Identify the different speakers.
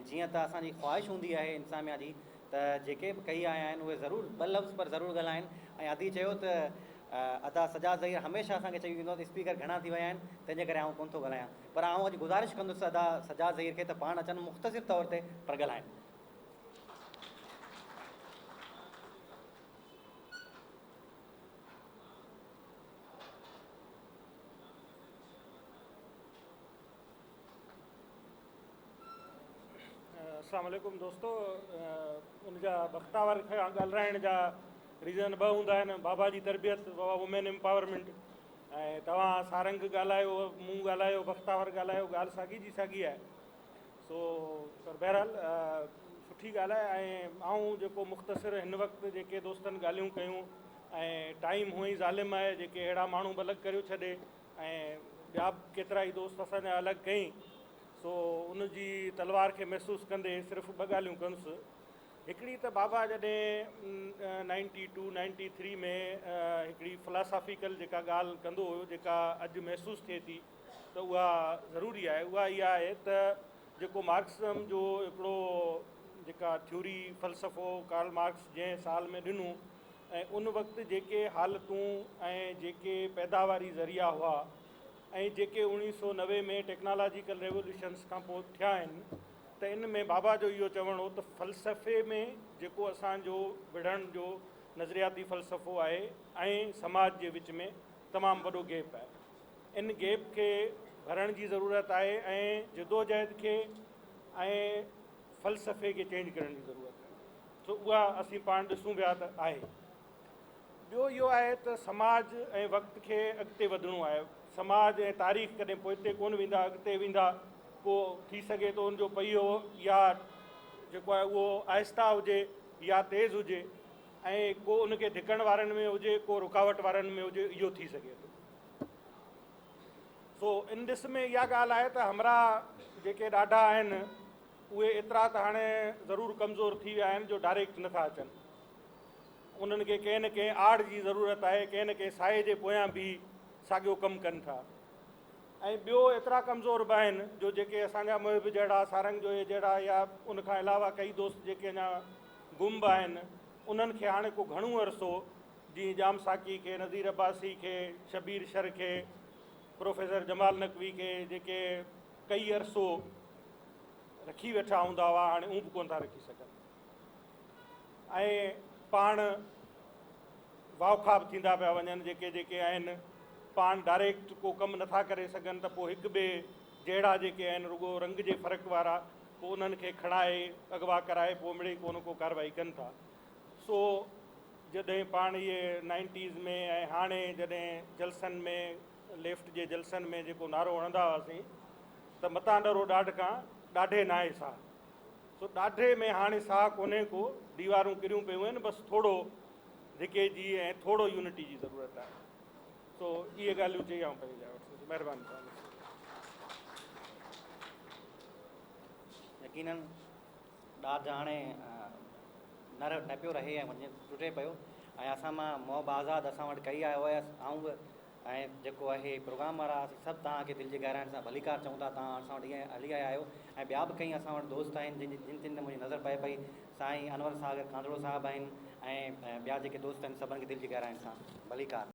Speaker 1: जीअं त असांजी ख़्वाहिश हूंदी आहे इंसामिया जी त जेके बि कई आया आहिनि उहे ज़रूरु ॿ लफ़्ज़ पर ज़रूरु ॻाल्हाइनि। ऐं अदी चयो त अदा सजाद ज़हीर हमेशह असांखे चई वेंदो त स्पीकर घणा थी विया आहिनि, तंहिंजे करे आउं कोन थो ॻाल्हायां, पर आउं अॼु गुज़ारिश कंदुसि अदा सजाद ज़हीर खे त पाण अचनि मुख़्तसिर तौर ते पर ॻाल्हाइनि।
Speaker 2: अस्सलाम वालेकुम दोस्तों, उनजा बख़्तावर खां ॻाल्हाइण जा रीज़न ॿ हूंदा आहिनि, बाबा जी तरबियत, बाबा वुमेन एम्पावरमेंट, ऐं तव्हां सारंग ॻाल्हायो, मूं ॻाल्हायो, बख़्तावर ॻाल्हायो, ॻाल्हि साॻी जी साॻी आहे। सो पर बहरहाल सुठी ॻाल्हि आहे। ऐं आऊं जेको मुख़्तसिर हिन वक़्तु जेके दोस्तनि ॻाल्हियूं कयूं, ऐं टाइम हुअं ई ज़ालिम आहे, जेके अहिड़ा माण्हू अलॻि करियो छॾे ऐं ॿिया बि केतिरा ई दोस्त असांजा अलॻि कई। सो उनजी तलवार खे महसूसु कंदे सिर्फ़ु ॿ ॻाल्हियूं कंदुसि। हिकिड़ी त बाबा जॾहिं 92 93 में हिकिड़ी फ़िलासॉफ़िकल जेका ॻाल्हि कंदो हुयो, जेका अॼु महसूसु थिए थी त उहा ज़रूरी आहे, उहा इहा आहे त जेको मार्क्सिज़म जो हिकिड़ो जेका थ्योरी फ़लसफ़ो कार्ल मार्क्स जंहिं साल में ॾिनो, ऐं उन वक़्तु जेके हालतूं ऐं जेके पैदावारी ज़रिया हुआ ऐं जेके 1990 में टेक्नोलॉजिकल रेवोल्यूशन्स खां पोइ थिया आहिनि, त इन में बाबा जो इहो चवणु हो त फ़लसफ़े में जेको असांजो विढ़ण जो नज़रियाती फ़लसफ़ो आहे ऐं समाज जे विच में तमामु वॾो गैप आहे। इन गैप खे भरण जी ज़रूरत आहे ऐं जदोजहद खे ऐं फ़लसफ़े खे चेंज करण जी ज़रूरत आहे। सो उहा असीं पाण ॾिसूं पिया त आहे। ॿियो इहो आहे त समाज ऐं वक़्त खे अॻिते वधिणो आहे। समाज ऐं तारीख़ कॾहिं पोइते कोन वेंदा, अॻिते वेंदा। को थी सघे थो उनजो पहियो या जेको आहे उहो आहिस्ता हुजे या तेज़ हुजे, ऐं को उनखे धिकण वारनि में हुजे, को रुकावट वारनि में हुजे, इहो थी सघे थो। सो इन ॾिस में इहा ॻाल्हि आहे त हमरा जेके ॾाढा आहिनि उहे एतिरा त हाणे ज़रूरु कमज़ोर थी विया आहिनि जो डायरेक्ट नथा अचनि। उन्हनि खे कंहिं न कंहिं आड़ जी ज़रूरत आहे, कंहिं न कंहिं साए जे पोयां बि साॻियो कमु कनि था। ऐं ॿियो एतिरा कमज़ोर बि आहिनि जो जेके असांजा मुहिब जहिड़ा, सारंग जो जहिड़ा, या उनखां अलावा कई दोस्त जेके अञा गुम बि आहिनि, उन्हनि खे हाणे को घणो अरसो जीअं जाम साकी खे, नज़ीर अब्बासी खे, शबीर शर खे, प्रोफेसर जमाल नकवी खे, जेके कई अरसो रखी वेठा हूंदा हुआ, हाणे उहे बि कोन था रखी सघनि। ऐं पाण वाउखा बि थींदा पिया वञनि, जेके जेके आहिनि पाण डायरेक्ट को कमु नथा करे सघनि, त पोइ हिक ॿिए जहिड़ा जेके आहिनि रुगो रंग जे फ़र्क़ु वारा, पोइ उन्हनि खे खणाए अॻवा कराए पोइ मिड़ई को न को कार्रवाई कनि था। सो जॾहिं पाण इहे 90s में ऐं हाणे जॾहिं जलसनि में, लेफ्ट जे जलसनि में जेको नारो हणंदा हुआसीं त मतां डरो ॾाढ खां ॾाढे न आहे साह। सो ॾाढे में हाणे साह कोन्हे को, दीवारूं किरियूं पियूं आहिनि, बसि थोरो धिके जी ऐं थोरो यूनिटी जी ज़रूरत आहे। सो इहे ॻाल्हियूं चई आऊं पंहिंजी जाइ वठि, महिरबानी।
Speaker 1: यकीनन ॾाढ हाणे न पियो रहे ऐं वञे टुटे पियो। ऐं असां मां मोहब आज़ाद असां वटि कई आयो हुयसि, आऊं बि ऐं जेको आहे प्रोग्राम वारा सभु तव्हांखे दिलि जी गहराइण सां भलीकार चऊं था। तव्हां असां वटि ईअं हली आया आहियो। ऐं ॿिया बि कई असां वटि दोस्त आहिनि जिन जिन ते मुंहिंजी नज़र पए पई, साईं अनवर सागर कांदड़ो साहिबु आहिनि, ऐं ॿिया जेके दोस्त आहिनि सभिनि खे दिलि जी गहराइण सां भलीकार।